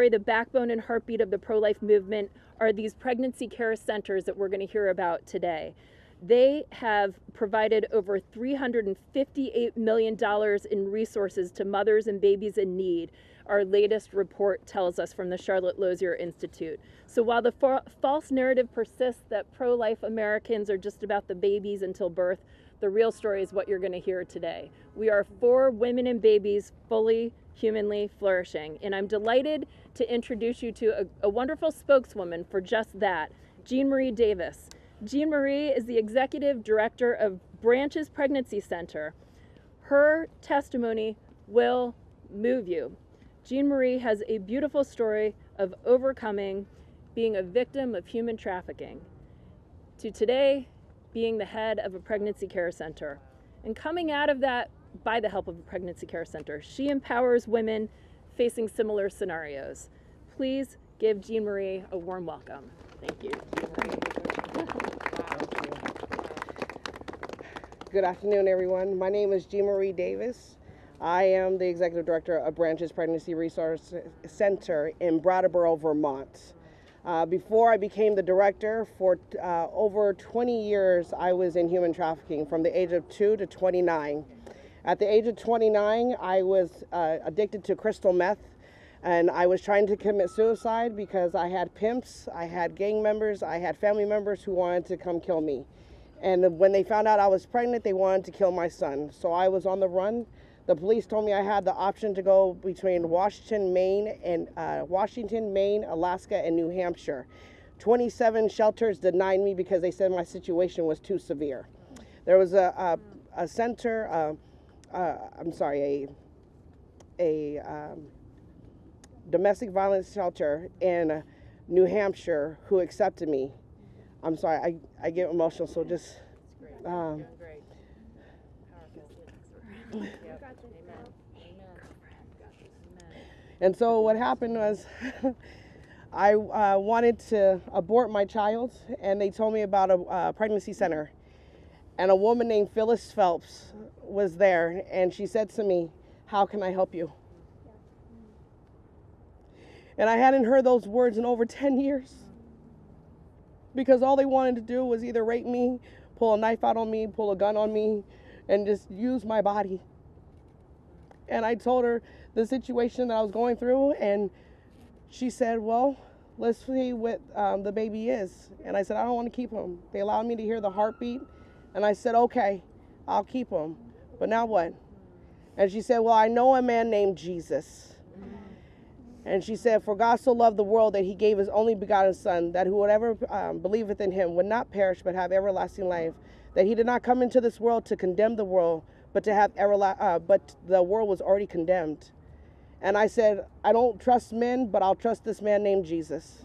story, the backbone and heartbeat of the pro-life movement are these pregnancy care centers that we're going to hear about today. They have provided over $358 million in resources to mothers and babies in need, our latest report tells us, from the Charlotte Lozier Institute. So while the false narrative persists that pro-life Americans are just about the babies until birth, the real story is what you're going to hear today. We are for women and babies fully, humanly flourishing. And I'm delighted to introduce you to a wonderful spokeswoman for just that, Jeanne Marie Davis. Jeanne Marie is the executive director of Branches Pregnancy Center. Her testimony will move you. Jeanne Marie has a beautiful story of overcoming being a victim of human trafficking to today being the head of a pregnancy care center. And coming out of that by the help of a pregnancy care center, she empowers women facing similar scenarios. Please give Jeanne Marie a warm welcome. Thank you, Jeanne Marie. Good afternoon, everyone. My name is Jeanne Marie Davis. I am the executive director of Branches Pregnancy Resource Center in Brattleboro, Vermont. Before I became the director, for over 20 years, I was in human trafficking from the age of 2 to 29. At the age of 29, I was addicted to crystal meth, and I was trying to commit suicide because I had pimps, I had gang members, I had family members who wanted to come kill me. And when they found out I was pregnant, they wanted to kill my son. So I was on the run. The police told me I had the option to go between Washington, Maine, Alaska, and New Hampshire. 27 shelters denied me because they said my situation was too severe. There was a domestic violence shelter in New Hampshire who accepted me. I'm sorry, I get emotional, so just. Doing great. Powerful. And so what happened was I wanted to abort my child, and they told me about a pregnancy center. And a woman named Phyllis Phelps was there, and she said to me, "How can I help you?" And I hadn't heard those words in over 10 years. Because all they wanted to do was either rape me, pull a knife out on me, pull a gun on me, and just use my body. And I told her the situation that I was going through, and she said, "Well, let's see what the baby is." And I said, "I don't want to keep him." They allowed me to hear the heartbeat, and I said, "Okay, I'll keep him. But now what?" And she said, "Well, I know a man named Jesus." And she said, "For God so loved the world that he gave his only begotten son, that whoever believeth in him would not perish but have everlasting life. That he did not come into this world to condemn the world, but to have but the world was already condemned." And I said, "I don't trust men, but I'll trust this man named Jesus."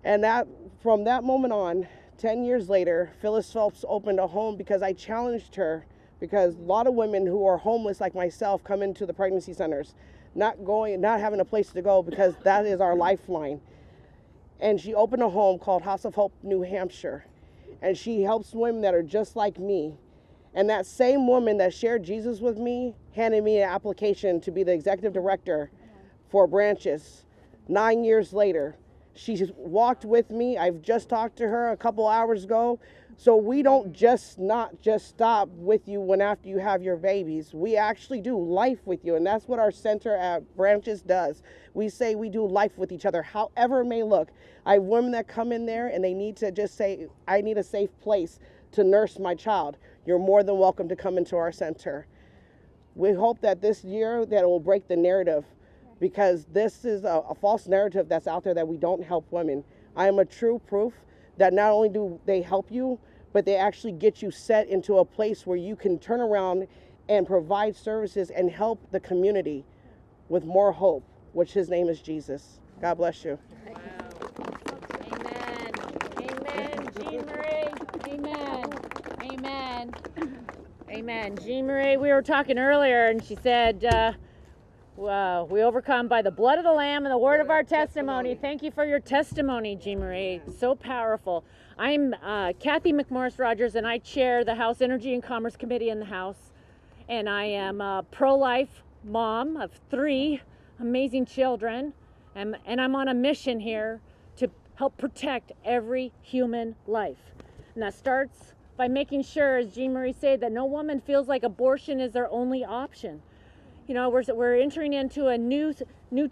And that from that moment on, 10 years later, Phyllis Phelps opened a home because I challenged her, because a lot of women who are homeless like myself come into the pregnancy centers, not having a place to go, because that is our lifeline. And she opened a home called House of Hope, New Hampshire. And she helps women that are just like me. And that same woman that shared Jesus with me handed me an application to be the executive director for Branches. 9 years later, she walked with me. I've just talked to her a couple hours ago. So we don't not just stop with you when after you have your babies. We actually do life with you, and that's what our center at Branches does. We say we do life with each other, however it may look. I have women that come in there and they need to just say, "I need a safe place to nurse my child." You're more than welcome to come into our center. We hope that this year that it will break the narrative, because this is a false narrative that's out there that we don't help women. I am a true proof that not only do they help you, but they actually get you set into a place where you can turn around and provide services and help the community with more hope, which his name is Jesus. God bless you. Wow. Amen. Amen, Jeanne Marie. Amen. Amen. Amen. Jeanne Marie, we were talking earlier, and she said, wow, we overcome by the blood of the Lamb and the word of our testimony. Thank you for your testimony, Jeanne Marie. So powerful. I'm Kathy McMorris Rogers, and I chair the House Energy and Commerce Committee in the House. And I am a pro-life mom of 3 amazing children. and I'm on a mission here to help protect every human life. And that starts by making sure, as Jean Marie said, that no woman feels like abortion is their only option. You know, we're entering into a new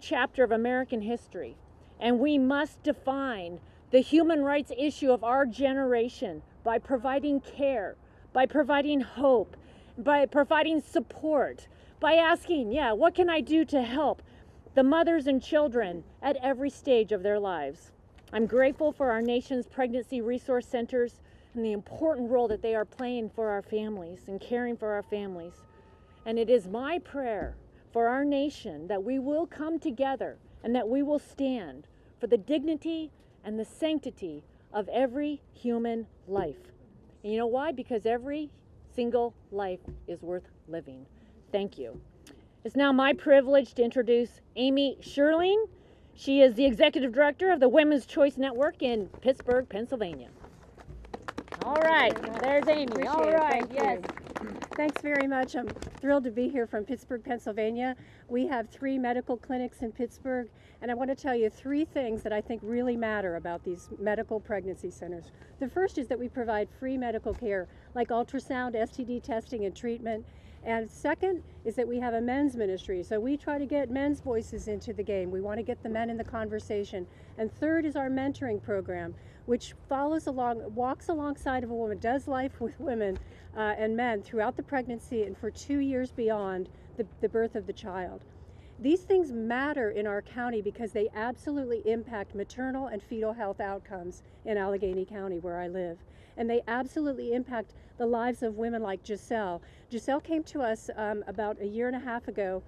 chapter of American history, and we must define the human rights issue of our generation by providing care, by providing hope, by providing support, by asking, what can I do to help the mothers and children at every stage of their lives. I'm grateful for our nation's pregnancy resource centers and the important role that they are playing for our families and caring for our families. And it is my prayer for our nation that we will come together and that we will stand for the dignity and the sanctity of every human life. And you know why? Because every single life is worth living. Thank you. It's now my privilege to introduce Amy Sherling. She is the Executive Director of the Women's Choice Network in Pittsburgh, Pennsylvania. All right, there's Amy. Appreciate All right, it. yes. Thanks very much. I'm thrilled to be here from Pittsburgh, Pennsylvania. We have 3 medical clinics in Pittsburgh, and I want to tell you 3 things that I think really matter about these medical pregnancy centers. The first is that we provide free medical care like ultrasound, STD testing, and treatment. And second is that we have a men's ministry, so we try to get men's voices into the game. We want to get the men in the conversation. And third is our mentoring program, which walks alongside of a woman, does life with women and men throughout the pregnancy and for 2 years beyond the birth of the child. These things matter in our county because they absolutely impact maternal and fetal health outcomes in Allegheny County, where I live. And they absolutely impact the lives of women like Giselle. Giselle came to us about 1.5 years ago.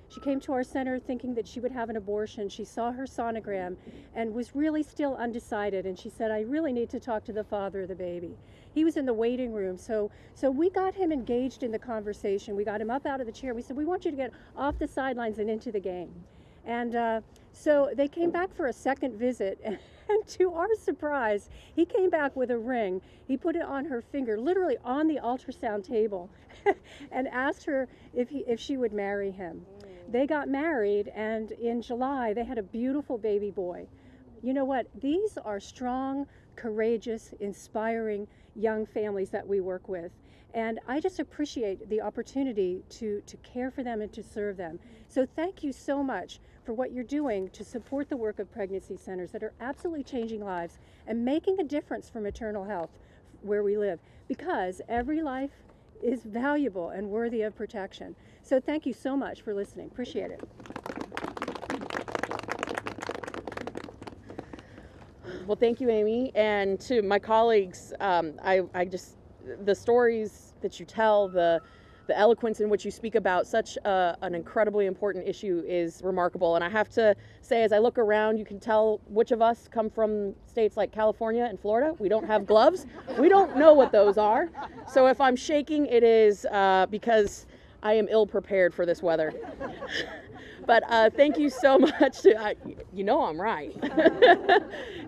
She came to our center thinking that she would have an abortion. She saw her sonogram and was really still undecided. And she said, I really need to talk to the father of the baby. He was in the waiting room. So we got him engaged in the conversation. We got him up out of the chair. We said, we want you to get off the sidelines and into the game. And so they came back for a second visit. And to our surprise, he came back with a ring. He put it on her finger, literally on the ultrasound table, and asked her if she would marry him. They got married, and in July, they had a beautiful baby boy. You know what? These are strong, courageous, inspiring young families that we work with. And I just appreciate the opportunity to care for them and to serve them. So thank you so much for what you're doing to support the work of pregnancy centers that are absolutely changing lives and making a difference for maternal health where we live, because every life is valuable and worthy of protection. So thank you so much for listening. Appreciate it. Well, thank you, Amy, and to my colleagues. The stories that you tell, the eloquence in which you speak about such an incredibly important issue is remarkable. And I have to say, as I look around, you can tell which of us come from states like California and Florida. We don't have gloves. We don't know what those are. So if I'm shaking, it is because I am ill prepared for this weather. But thank you so much. You know I'm right.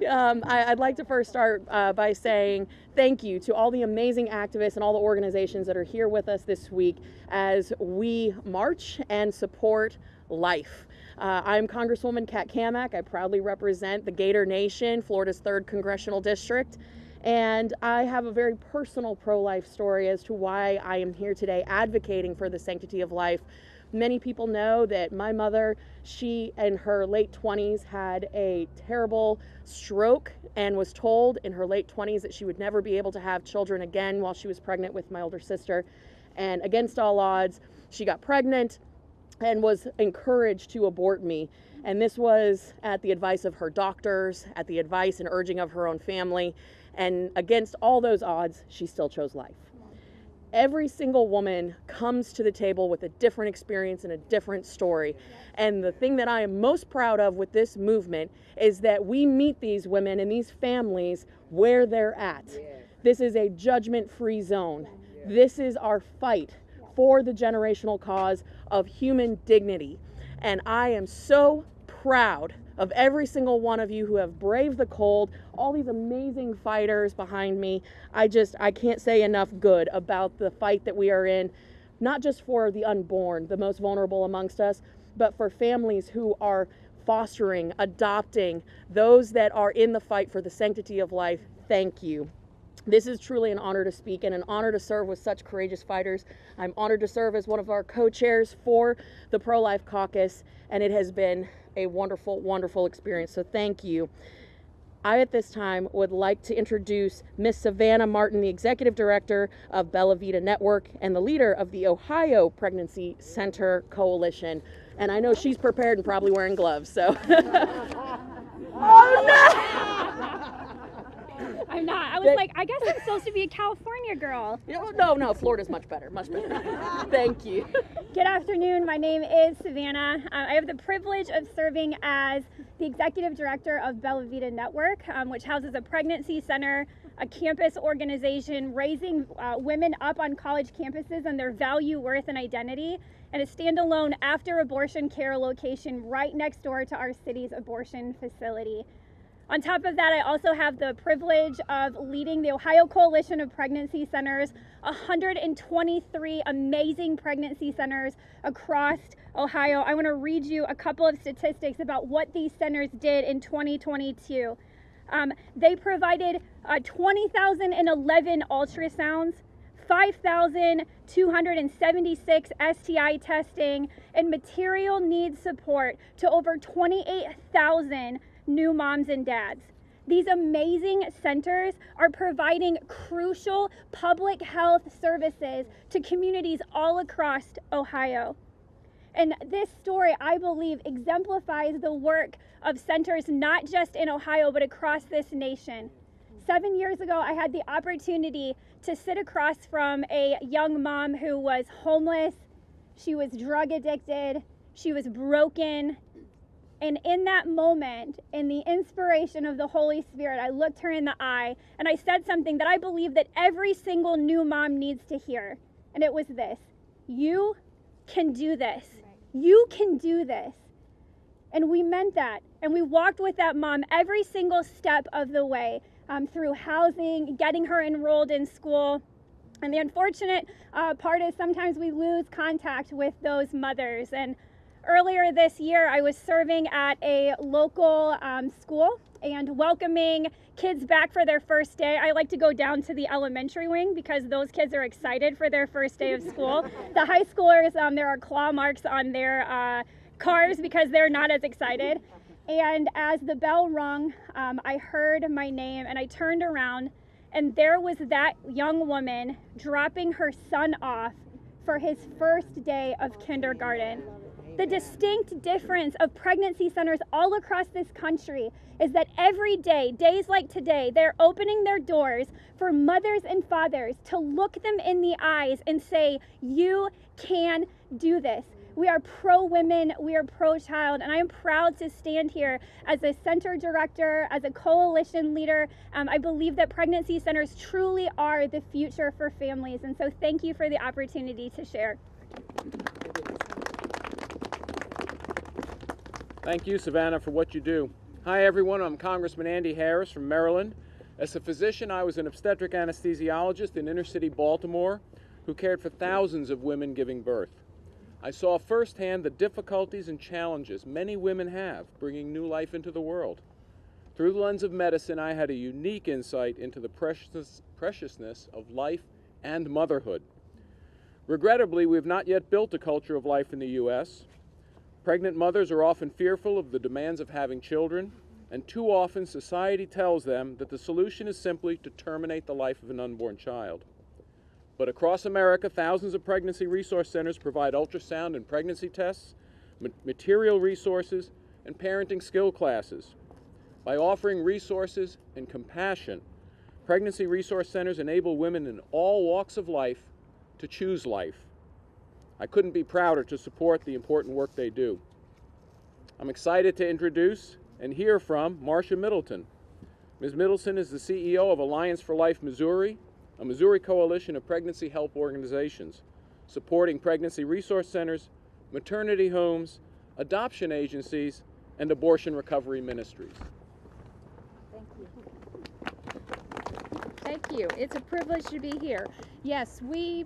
I'd like to first start by saying thank you to all the amazing activists and all the organizations that are here with us this week as we march and support life. I'm Congresswoman Kat Cammack. I proudly represent the Gator Nation, Florida's 3rd Congressional District. And I have a very personal pro-life story as to why I am here today advocating for the sanctity of life. Many people know that my mother, she in her late 20s had a terrible stroke and was told in her late 20s that she would never be able to have children again while she was pregnant with my older sister. And against all odds, she got pregnant and was encouraged to abort me. And this was at the advice of her doctors, at the advice and urging of her own family. And against all those odds, she still chose life. Every single woman comes to the table with a different experience and a different story. And the thing that I am most proud of with this movement is that we meet these women and these families where they're at. This is a judgment-free zone. This is our fight for the generational cause of human dignity. And I am so proud of every single one of you who have braved the cold, all these amazing fighters behind me. I can't say enough good about the fight that we are in, not just for the unborn, the most vulnerable amongst us, but for families who are fostering, adopting those that are in the fight for the sanctity of life. Thank you. This is truly an honor to speak and an honor to serve with such courageous fighters. I'm honored to serve as one of our co-chairs for the Pro-Life Caucus, and it has been a wonderful, wonderful experience. So thank you. I, at this time, would like to introduce Ms. Savannah Martin, the Executive Director of Bella Vita Network and the leader of the Ohio Pregnancy Center Coalition. And I know she's prepared and probably wearing gloves, so. Oh, no! I'm not. I was like, I guess I'm supposed to be a California girl. No, Florida's much better, much better. Thank you. Good afternoon. My name is Savannah. I have the privilege of serving as the Executive Director of Bella Vita Network, which houses a pregnancy center, a campus organization raising women up on college campuses and their value, worth, and identity, and a standalone after-abortion care location right next door to our city's abortion facility. On top of that, I also have the privilege of leading the Ohio Coalition of Pregnancy Centers, 123 amazing pregnancy centers across Ohio. I want to read you a couple of statistics about what these centers did in 2022. They provided 20,011 ultrasounds, 5,276 STI testing, and material needs support to over 28,000 new moms and dads. These amazing centers are providing crucial public health services to communities all across Ohio. And this story, I believe, exemplifies the work of centers not just in Ohio, but across this nation. 7 years ago, I had the opportunity to sit across from a young mom who was homeless. She was drug addicted. She was broken. And in that moment, in the inspiration of the Holy Spirit, I looked her in the eye and I said something that I believe that every single new mom needs to hear. And it was this: you can do this. You can do this. And we meant that. And we walked with that mom every single step of the way, through housing, getting her enrolled in school. And the unfortunate part is sometimes we lose contact with those mothers. And earlier this year, I was serving at a local school and welcoming kids back for their first day. I like to go down to the elementary wing because those kids are excited for their first day of school. The high schoolers, there are claw marks on their cars because they're not as excited. And as the bell rung, I heard my name and I turned around, and there was that young woman dropping her son off for his first day of kindergarten. The distinct difference of pregnancy centers all across this country is that every day, days like today, they're opening their doors for mothers and fathers to look them in the eyes and say, you can do this. We are pro-women, we are pro-child, and I am proud to stand here as a center director, as a coalition leader. I believe that pregnancy centers truly are the future for families, and so thank you for the opportunity to share. Thank you, Savannah, for what you do. Hi, everyone. I'm Congressman Andy Harris from Maryland. As a physician, I was an obstetric anesthesiologist in inner-city Baltimore who cared for thousands of women giving birth. I saw firsthand the difficulties and challenges many women have bringing new life into the world. Through the lens of medicine, I had a unique insight into the preciousness of life and motherhood. Regrettably, we have not yet built a culture of life in the U.S. Pregnant mothers are often fearful of the demands of having children, and too often society tells them that the solution is simply to terminate the life of an unborn child. But across America, thousands of pregnancy resource centers provide ultrasound and pregnancy tests, material resources, and parenting skill classes. By offering resources and compassion, pregnancy resource centers enable women in all walks of life to choose life. I couldn't be prouder to support the important work they do. I'm excited to introduce and hear from Marcia Middleton. Ms. Middleton is the CEO of Alliance for Life Missouri, a Missouri coalition of pregnancy help organizations supporting pregnancy resource centers, maternity homes, adoption agencies, and abortion recovery ministries. Thank you. It's a privilege to be here. Yes, we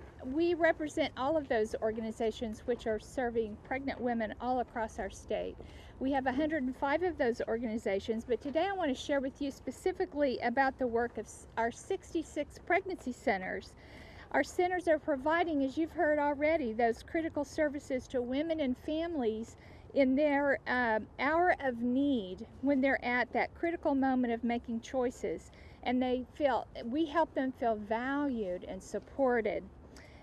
represent all of those organizations which are serving pregnant women all across our state. We have 105 of those organizations, but today I want to share with you specifically about the work of our 66 pregnancy centers. Our centers are providing, as you've heard already, those critical services to women and families in their hour of need when they're at that critical moment of making choices. And we help them feel valued and supported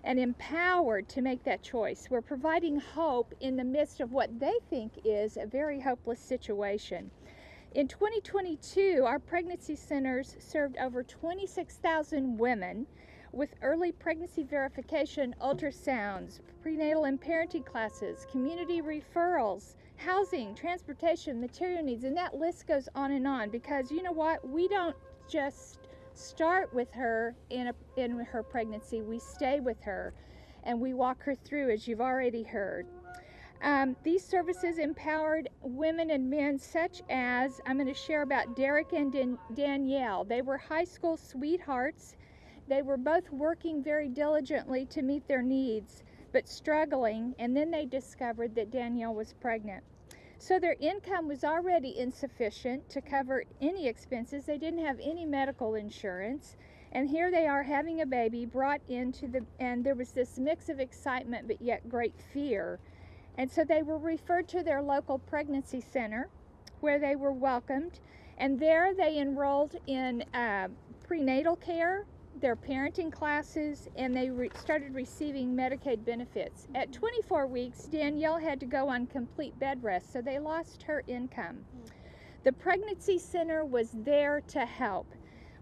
and empowered to make that choice. We're providing hope in the midst of what they think is a very hopeless situation. In 2022, our pregnancy centers served over 26,000 women with early pregnancy verification, ultrasounds, prenatal and parenting classes, community referrals, housing, transportation, material needs, and that list goes on, because you know what? We don't just start with her in her pregnancy. We stay with her and we walk her through, as you've already heard. These services empowered women and men such as, I'm going to share about Derek and Danielle. They were high school sweethearts. They were both working very diligently to meet their needs, but struggling, and then they discovered that Danielle was pregnant. So their income was already insufficient to cover any expenses. They didn't have any medical insurance, and here they are having a baby brought into and there was this mix of excitement but yet great fear. And so they were referred to their local pregnancy center where they were welcomed, and there they enrolled in prenatal care, their parenting classes, and they started receiving Medicaid benefits. At 24 weeks, Danielle had to go on complete bed rest, so they lost her income. The pregnancy center was there to help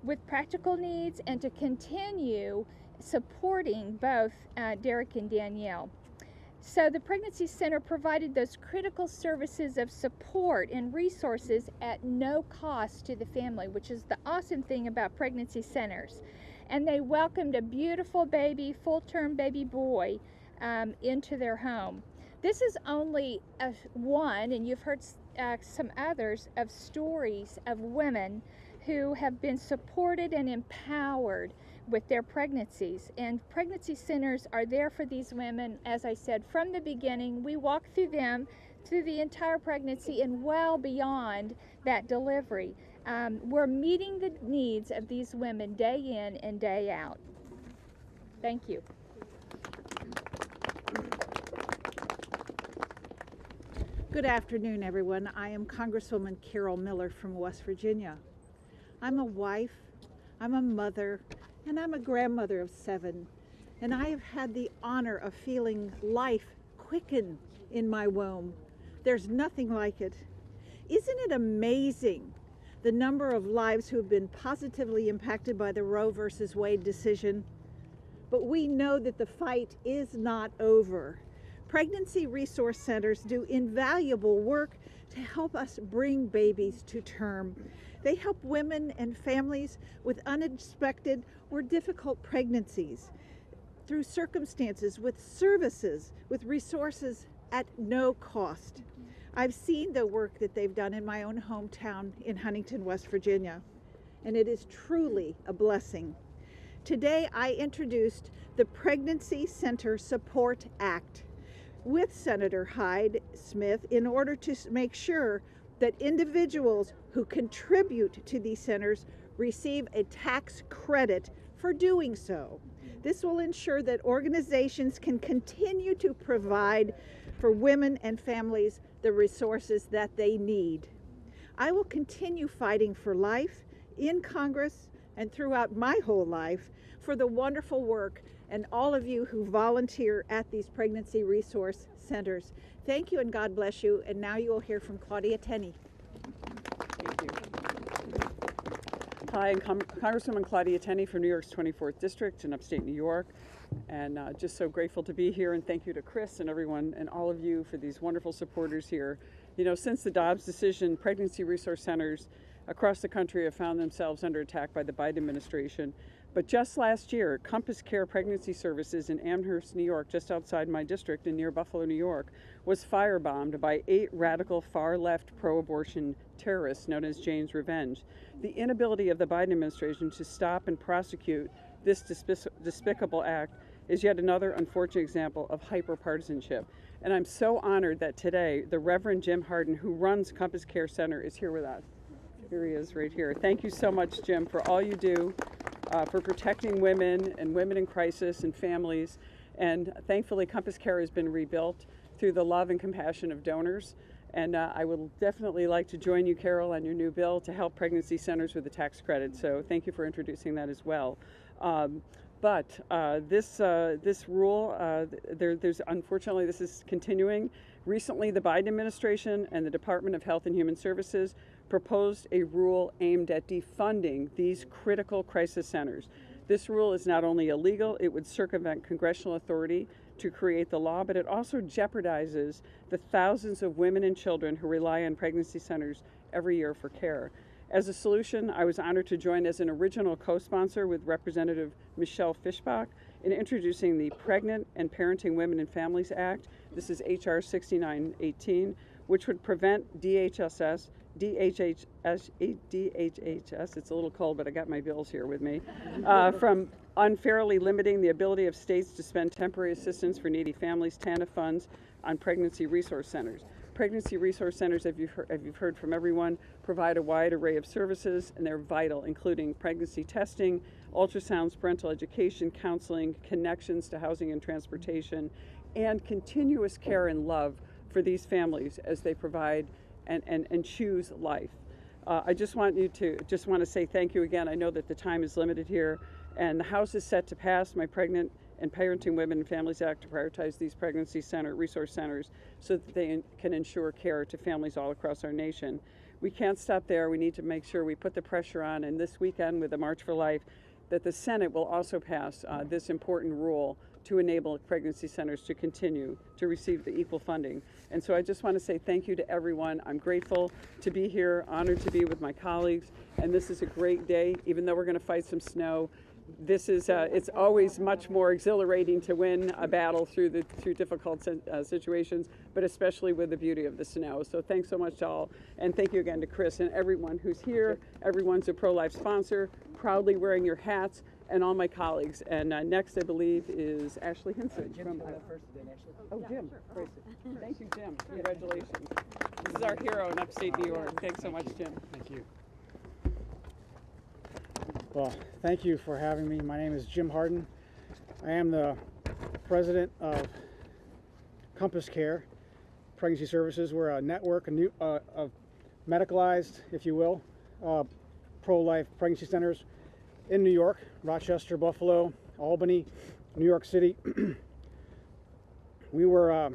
with practical needs and to continue supporting both Derek and Danielle. So the pregnancy center provided those critical services of support and resources at no cost to the family, which is the awesome thing about pregnancy centers. And they welcomed a beautiful baby, full-term baby boy, into their home. This is only one, and you've heard some others, of stories of women who have been supported and empowered with their pregnancies. And pregnancy centers are there for these women, as I said, from the beginning. We walk through them through the entire pregnancy and well beyond that delivery. We're meeting the needs of these women day in and day out. Thank you. Good afternoon, everyone. I am Congresswoman Carol Miller from West Virginia. I'm a wife, I'm a mother, and I'm a grandmother of 7. And I have had the honor of feeling life quicken in my womb. There's nothing like it. Isn't it amazing the number of lives who have been positively impacted by the Roe versus Wade decision? But we know that the fight is not over. Pregnancy resource centers do invaluable work to help us bring babies to term. They help women and families with unexpected or difficult pregnancies through circumstances, with services, with resources at no cost. I've seen the work that they've done in my own hometown in Huntington, West Virginia, and it is truly a blessing. Today, I introduced the Pregnancy Center Support Act with Senator Hyde Smith in order to make sure that individuals who contribute to these centers receive a tax credit for doing so. This will ensure that organizations can continue to provide for women and families the resources that they need. I will continue fighting for life in Congress and throughout my whole life for the wonderful work and all of you who volunteer at these pregnancy resource centers. Thank you and God bless you. And now you will hear from Claudia Tenney. Thank you. Hi, I'm Congresswoman Claudia Tenney from New York's 24th District in upstate New York. And just so grateful to be here, and thank you to Chris and everyone and all of you for these wonderful supporters here. You know, since the Dobbs decision, pregnancy resource centers across the country have found themselves under attack by the Biden administration. But just last year, Compass Care Pregnancy Services in Amherst, New York, just outside my district and near Buffalo, New York, was firebombed by 8 radical far-left pro-abortion terrorists known as Jane's Revenge. The inability of the Biden administration to stop and prosecute this despicable act is yet another unfortunate example of hyper-partisanship. And I'm so honored that today the Reverend Jim Harden, who runs Compass Care Center, is here with us. Here he is right here. Thank you so much, Jim, for all you do for protecting women and women in crisis and families. And thankfully, Compass Care has been rebuilt through the love and compassion of donors. And I would definitely like to join you, Carol, on your new bill to help pregnancy centers with the tax credit. So thank you for introducing that as well. This rule, there's unfortunately, this is continuing. Recently, the Biden administration and the Department of Health and Human Services proposed a rule aimed at defunding these critical crisis centers. This rule is not only illegal, it would circumvent congressional authority to create the law, but it also jeopardizes the thousands of women and children who rely on pregnancy centers every year for care. As a solution, I was honored to join as an original co-sponsor with Representative Michelle Fischbach in introducing the Pregnant and Parenting Women and Families Act. This is HR 6918, which would prevent DHHS, it's a little cold, but I got my bills here with me, from unfairly limiting the ability of states to spend temporary assistance for needy families, TANF funds, on pregnancy resource centers. Pregnancy resource centers, as you've heard from everyone, provide a wide array of services, and they're vital, including pregnancy testing, ultrasounds, parental education, counseling, connections to housing and transportation, and continuous care and love for these families as they provide and choose life. I just want to say thank you again. I know that the time is limited here, and the House is set to pass my Pregnant and Parenting Women and Families Act to prioritize these pregnancy resource centers so that they can ensure care to families all across our nation. We can't stop there. We need to make sure we put the pressure on, and this weekend with the March for Life, that the Senate will also pass this important rule to enable pregnancy centers to continue to receive the equal funding. And so I just want to say thank you to everyone. I'm grateful to be here, honored to be with my colleagues, and this is a great day. Even though we're going to fight some snow, this is it's always much more exhilarating to win a battle through difficult situations, but especially with the beauty of the snow. So thanks so much to all, and thank you again to Chris and everyone who's here. Everyone's a pro-life sponsor, proudly wearing your hats, and all my colleagues. And next, I believe, is Ashley Hinson. Jim, first, then Ashley. Oh, yeah, Jim. Sure. Thank you, Jim. Congratulations. This is our hero in upstate New York. Thanks so much, Jim. Thank you. Well, thank you for having me. My name is Jim Harden. I am the president of Compass Care Pregnancy Services. We're a network of medicalized, if you will, pro-life pregnancy centers in New York, Rochester, Buffalo, Albany, New York City. We were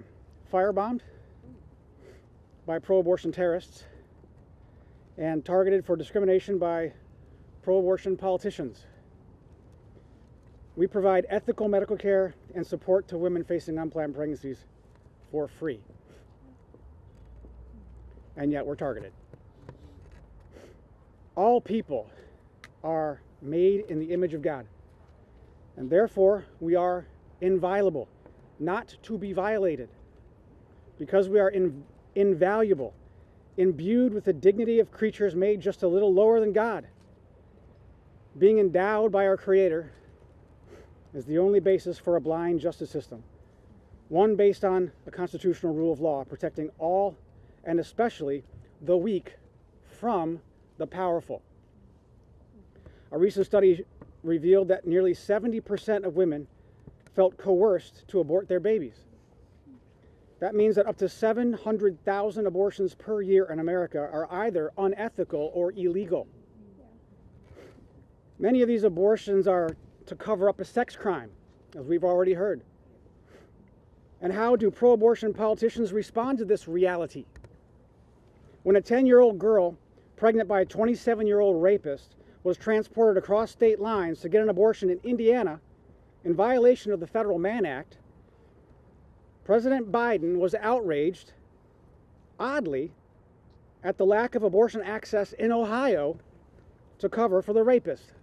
firebombed by pro-abortion terrorists and targeted for discrimination by pro-abortion politicians. We provide ethical medical care and support to women facing unplanned pregnancies for free. And yet we're targeted. All people are made in the image of God, and therefore we are inviolable, not to be violated, because we are invaluable, imbued with the dignity of creatures made just a little lower than God. Being endowed by our Creator is the only basis for a blind justice system, one based on a constitutional rule of law, protecting all, and especially the weak, from the powerful. A recent study revealed that nearly 70% of women felt coerced to abort their babies. That means that up to 700,000 abortions per year in America are either unethical or illegal. Many of these abortions are to cover up a sex crime, as we've already heard. And how do pro-abortion politicians respond to this reality? When a 10-year-old girl, pregnant by a 27-year-old rapist, was transported across state lines to get an abortion in Indiana in violation of the Federal Mann Act, President Biden was outraged, oddly, at the lack of abortion access in Ohio to cover for the rapist.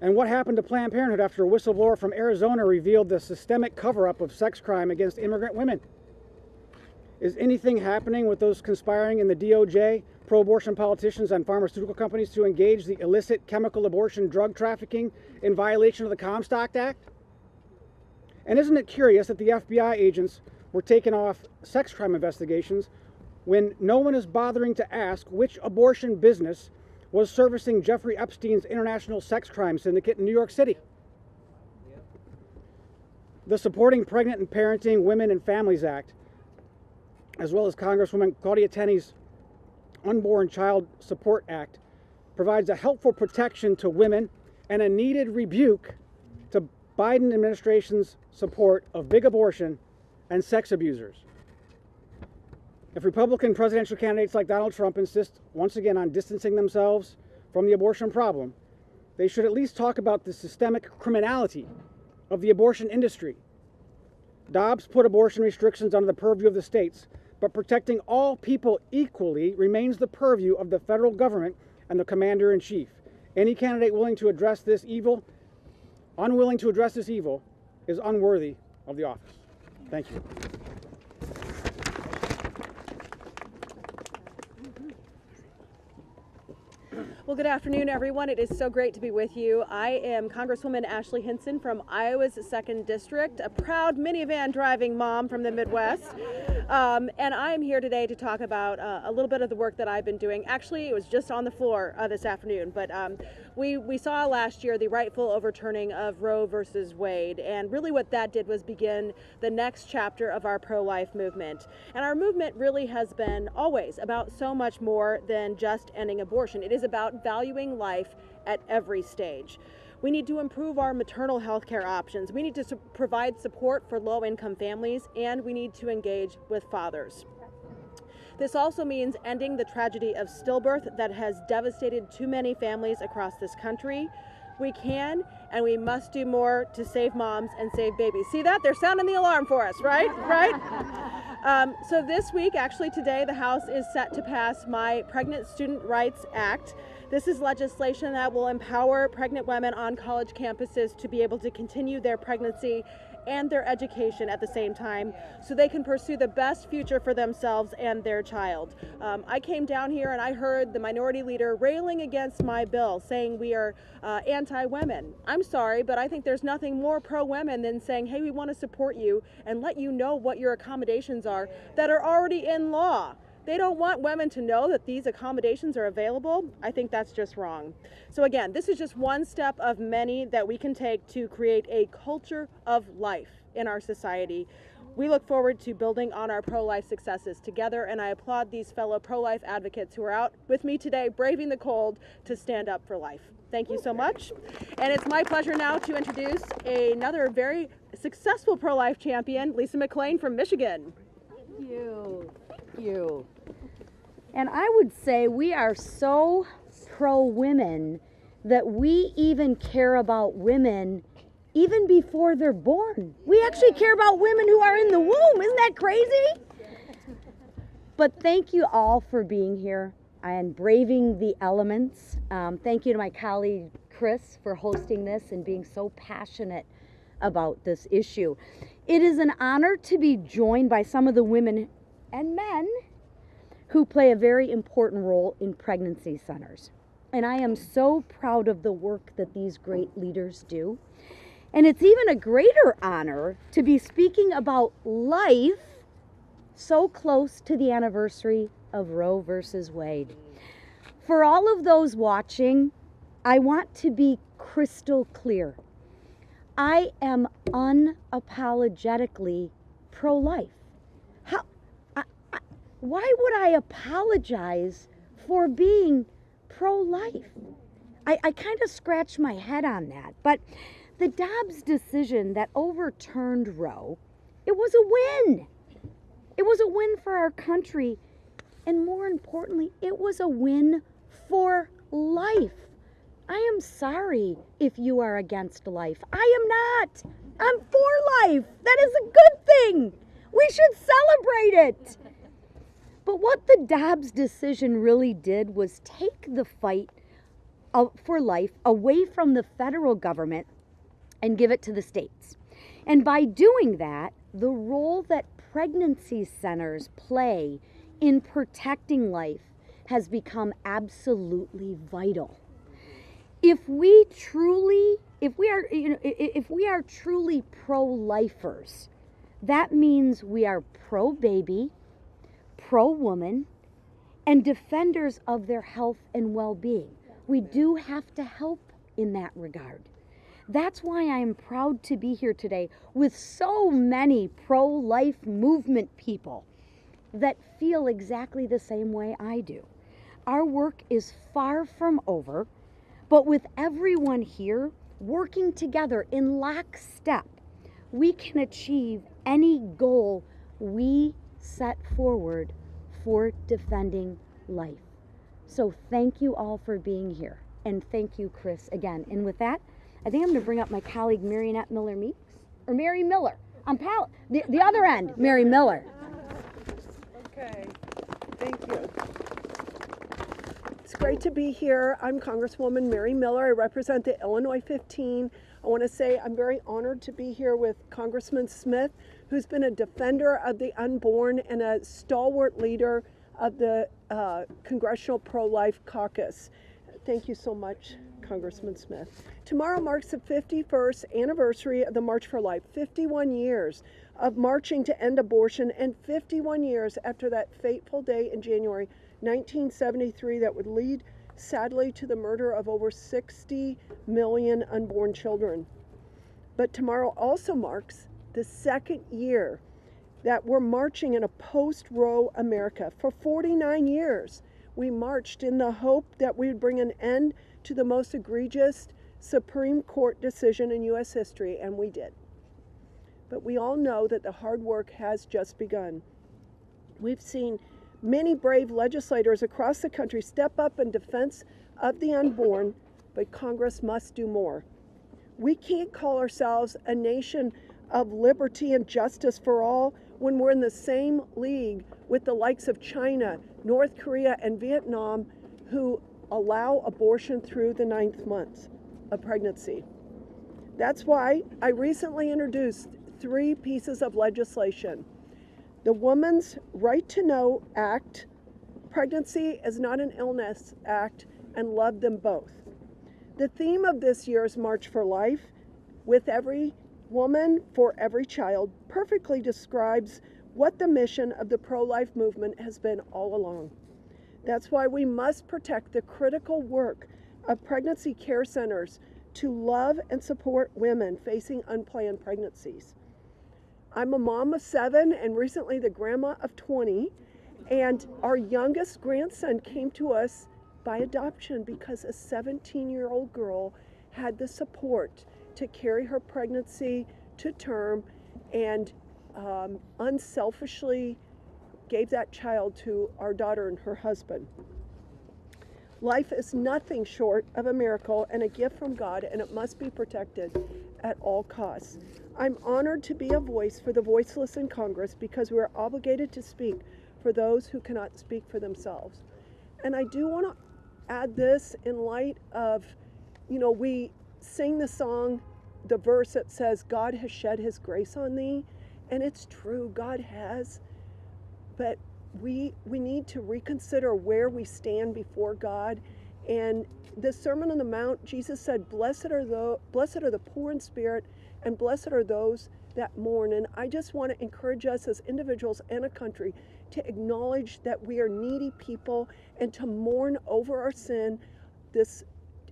And what happened to Planned Parenthood after a whistleblower from Arizona revealed the systemic cover-up of sex crime against immigrant women? Is anything happening with those conspiring in the DOJ, pro-abortion politicians, and pharmaceutical companies to engage the illicit chemical abortion drug trafficking in violation of the Comstock Act? And isn't it curious that the FBI agents were taken off sex crime investigations when no one is bothering to ask which abortion business was servicing Jeffrey Epstein's international sex crime syndicate in New York City? The Supporting Pregnant and Parenting Women and Families Act, as well as Congresswoman Claudia Tenney's Unborn Child Support Act, provides a helpful protection to women and a needed rebuke to Biden administration's support of big abortion and sex abusers. If Republican presidential candidates like Donald Trump insist once again on distancing themselves from the abortion problem, they should at least talk about the systemic criminality of the abortion industry. Dobbs put abortion restrictions under the purview of the states, but protecting all people equally remains the purview of the federal government and the commander-in-chief. Any candidate unwilling to address this evil, is unworthy of the office. Thank you. Well, good afternoon, everyone. It is so great to be with you. I am Congresswoman Ashley Hinson from Iowa's 2nd District, a proud minivan driving mom from the Midwest. And I am here today to talk about a little bit of the work that I've been doing. Actually, it was just on the floor this afternoon, but we saw last year the rightful overturning of Roe versus Wade, and really what that did was begin the next chapter of our pro-life movement. And our movement really has been always about so much more than just ending abortion. It is about valuing life at every stage. We need to improve our maternal health care options. We need to provide support for low-income families, and we need to engage with fathers. This also means ending the tragedy of stillbirth that has devastated too many families across this country. We can and we must do more to save moms and save babies. See that? They're sounding the alarm for us, right? Right? So this week, actually today, the House is set to pass my Pregnant Student Rights Act. This is legislation that will empower pregnant women on college campuses to be able to continue their pregnancy and their education at the same time so they can pursue the best future for themselves and their child. I came down here and I heard the minority leader railing against my bill, saying we are anti-women. I'm sorry, but I think there's nothing more pro-women than saying, hey, we want to support you and let you know what your accommodations are that are already in law. They don't want women to know that these accommodations are available. I think that's just wrong. So again, this is just one step of many that we can take to create a culture of life in our society. We look forward to building on our pro-life successes together, and I applaud these fellow pro-life advocates who are out with me today, braving the cold to stand up for life. Thank you so much. And it's my pleasure now to introduce another very successful pro-life champion, Lisa McClain from Michigan. Thank you. Thank you. And I would say we are so pro-women that we even care about women even before they're born. We actually care about women who are in the womb. Isn't that crazy? But thank you all for being here and braving the elements. Thank you to my colleague Chris for hosting this and being so passionate about this issue. It is an honor to be joined by some of the women and men who play a very important role in pregnancy centers. And I am so proud of the work that these great leaders do. And it's even a greater honor to be speaking about life so close to the anniversary of Roe versus Wade. For all of those watching, I want to be crystal clear. I am unapologetically pro-life. Why would I apologize for being pro-life? I kind of scratch my head on that. But the Dobbs decision that overturned Roe, it was a win. It was a win for our country. And more importantly, it was a win for life. I am sorry if you are against life. I am not. I'm for life. That is a good thing. We should celebrate it. But what the Dobbs decision really did was take the fight for life away from the federal government and give it to the states. And by doing that, the role that pregnancy centers play in protecting life has become absolutely vital. if we are truly pro-lifers, that means we are pro-baby, pro-woman, and defenders of their health and well-being. We do have to help in that regard. That's why I am proud to be here today with so many pro-life movement people that feel exactly the same way I do. Our work is far from over, but with everyone here working together in lockstep, we can achieve any goal we set forward for defending life. So thank you all for being here, and thank you, Chris, again. And with that, I think I'm going to bring up my colleague Mary Miller. The other end, Mary Miller. Okay, thank you. It's great to be here. I'm Congresswoman Mary Miller. I represent the Illinois 15. I want to say I'm very honored to be here with Congressman Smith, who's been a defender of the unborn and a stalwart leader of the Congressional Pro-Life Caucus. Thank you so much, Congressman Smith. Tomorrow marks the 51st anniversary of the March for Life, 51 years of marching to end abortion, and 51 years after that fateful day in January 1973 that would lead, sadly, to the murder of over 60 million unborn children. But tomorrow also marks the second year that we're marching in a post-Roe America. For 49 years, we marched in the hope that we would bring an end to the most egregious Supreme Court decision in U.S. history, and we did. But we all know that the hard work has just begun. We've seen many brave legislators across the country step up in defense of the unborn, but Congress must do more. We can't call ourselves a nation of liberty and justice for all when we're in the same league with the likes of China, North Korea, and Vietnam, who allow abortion through the 9th month of pregnancy. That's why I recently introduced 3 pieces of legislation. The Woman's Right to Know Act, Pregnancy is Not an Illness Act, and Love Them Both. The theme of this year's March for Life, With Every Woman for Every Child, perfectly describes what the mission of the pro-life movement has been all along. That's why we must protect the critical work of pregnancy care centers to love and support women facing unplanned pregnancies. I'm a mom of 7 and recently the grandma of 20, and our youngest grandson came to us by adoption because a 17-year-old girl had the support to carry her pregnancy to term and unselfishly gave that child to our daughter and her husband. Life is nothing short of a miracle and a gift from God, and it must be protected at all costs. I'm honored to be a voice for the voiceless in Congress because we are obligated to speak for those who cannot speak for themselves. And I do want to add this in light of, we sing the song, the verse that says, God has shed his grace on thee. And it's true, God has. But we need to reconsider where we stand before God. And the Sermon on the Mount, Jesus said, blessed are the poor in spirit, and blessed are those that mourn. And I just want to encourage us as individuals and a country to acknowledge that we are needy people and to mourn over our sin, this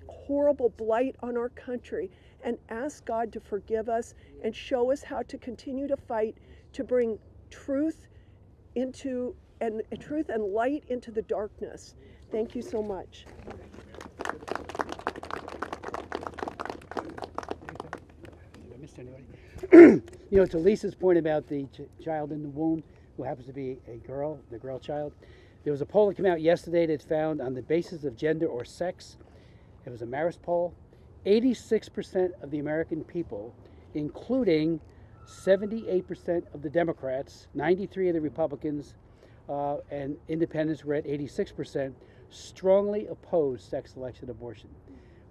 horrible blight on our country, and ask God to forgive us and show us how to continue to fight to bring truth and light into the darkness. Thank you so much. I missed anybody? To Lisa's point about the child in the womb who happens to be a girl, the girl child, there was a poll that came out yesterday that found on the basis of gender or sex, it was a Marist poll, 86% of the American people, including 78% of the Democrats, 93% of the Republicans, and independents were at 86%, strongly oppose sex selection abortion.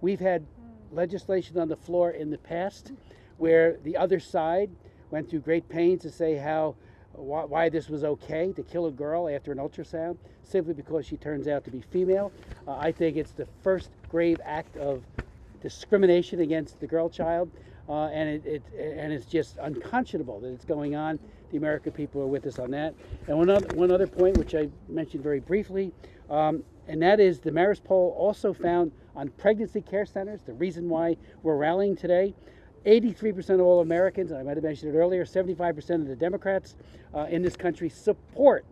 We've had legislation on the floor in the past where the other side went through great pains to say why this was okay to kill a girl after an ultrasound simply because she turns out to be female. I think it's the first grave act of discrimination against the girl child, and it's just unconscionable that it's going on. The American people are with us on that. And one other point, which I mentioned very briefly, and that is the Marist poll also found on pregnancy care centers, the reason why we're rallying today, 83% of all Americans, and I might have mentioned it earlier, 75% of the Democrats in this country support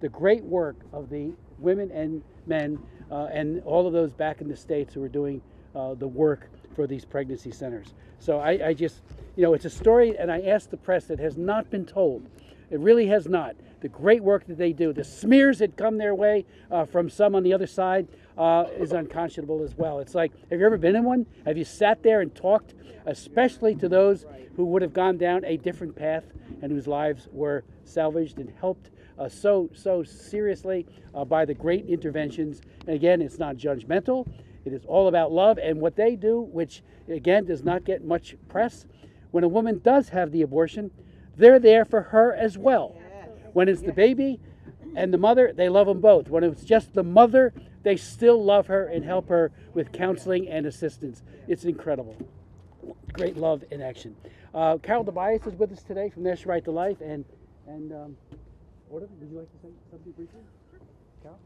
the great work of the women and men and all of those back in the states who are doing the work for these pregnancy centers. So I just, it's a story, and I asked the press that has not been told. It really has not. The great work that they do, the smears that come their way from some on the other side is unconscionable as well. It's like, have you ever been in one? Have you sat there and talked, especially to those who would have gone down a different path and whose lives were salvaged and helped so seriously by the great interventions? And again, it's not judgmental. It is all about love and what they do, which again does not get much press. When a woman does have the abortion, they're there for her as well. When it's the baby and the mother, they love them both. When it's just the mother, they still love her and help her with counseling and assistance. It's incredible. Great love in action. Carol Tobias is with us today from National Right to Life. And Autumn, would you like to say something briefly? Carol?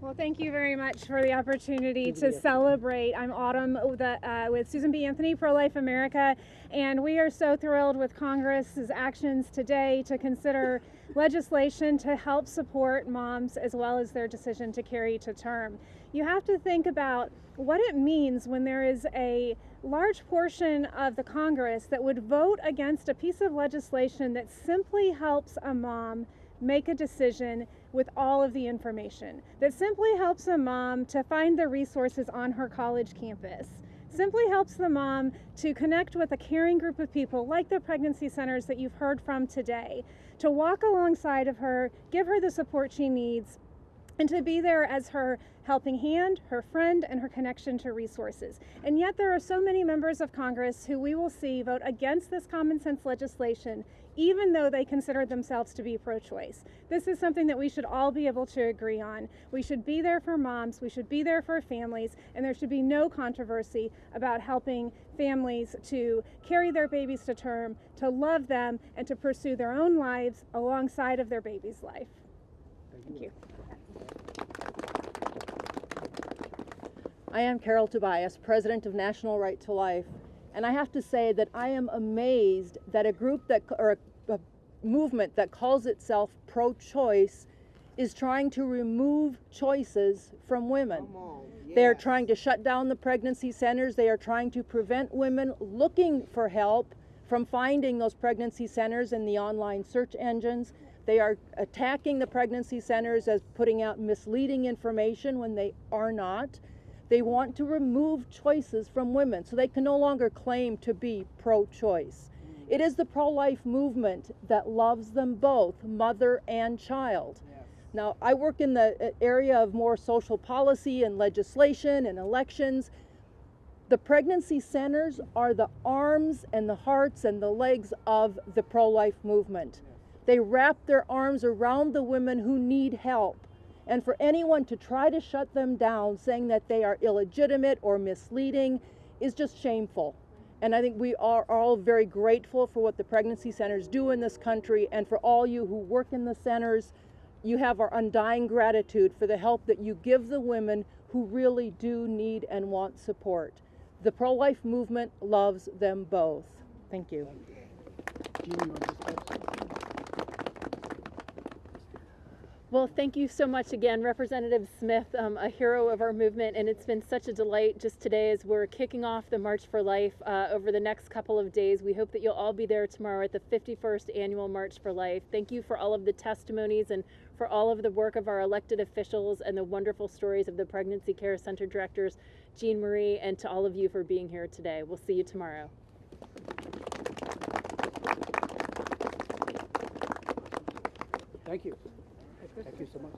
Well, thank you very much for the opportunity to celebrate. I'm Autumn with Susan B. Anthony, Pro-Life America, and we are so thrilled with Congress's actions today to consider legislation to help support moms as well as their decision to carry to term. You have to think about what it means when there is a large portion of the Congress that would vote against a piece of legislation that simply helps a mom make a decision with all of the information, that simply helps a mom to find the resources on her college campus, simply helps the mom to connect with a caring group of people like the pregnancy centers that you've heard from today, to walk alongside of her, give her the support she needs, and to be there as her helping hand, her friend, and her connection to resources. And yet there are so many members of Congress who we will see vote against this common sense legislation, even though they consider themselves to be pro-choice. This is something that we should all be able to agree on. We should be there for moms, we should be there for families, and there should be no controversy about helping families to carry their babies to term, to love them, and to pursue their own lives alongside of their baby's life. Thank you. I am Carol Tobias, President of National Right to Life, and I have to say that I am amazed that a group that, or a movement that calls itself pro-choice is trying to remove choices from women. Yes. They are trying to shut down the pregnancy centers. They are trying to prevent women looking for help from finding those pregnancy centers in the online search engines. They are attacking the pregnancy centers as putting out misleading information when they are not. They want to remove choices from women so they can no longer claim to be pro-choice. It is the pro-life movement that loves them both, mother and child. Yes. Now, I work in the area of more social policy and legislation and elections. The pregnancy centers are the arms and the hearts and the legs of the pro-life movement. Yes. They wrap their arms around the women who need help. And for anyone to try to shut them down, saying that they are illegitimate or misleading, is just shameful. And I think we are all very grateful for what the pregnancy centers do in this country, and for all you who work in the centers, you have our undying gratitude for the help that you give the women who really do need and want support. The pro-life movement loves them both. Thank you. Well, thank you so much again, Representative Smith, a hero of our movement, and it's been such a delight just today as we're kicking off the March for Life over the next couple of days. We hope that you'll all be there tomorrow at the 51st Annual March for Life. Thank you for all of the testimonies and for all of the work of our elected officials and the wonderful stories of the Pregnancy Care Center directors, Jeanne Marie, and to all of you for being here today. We'll see you tomorrow. Thank you. Thank you so much.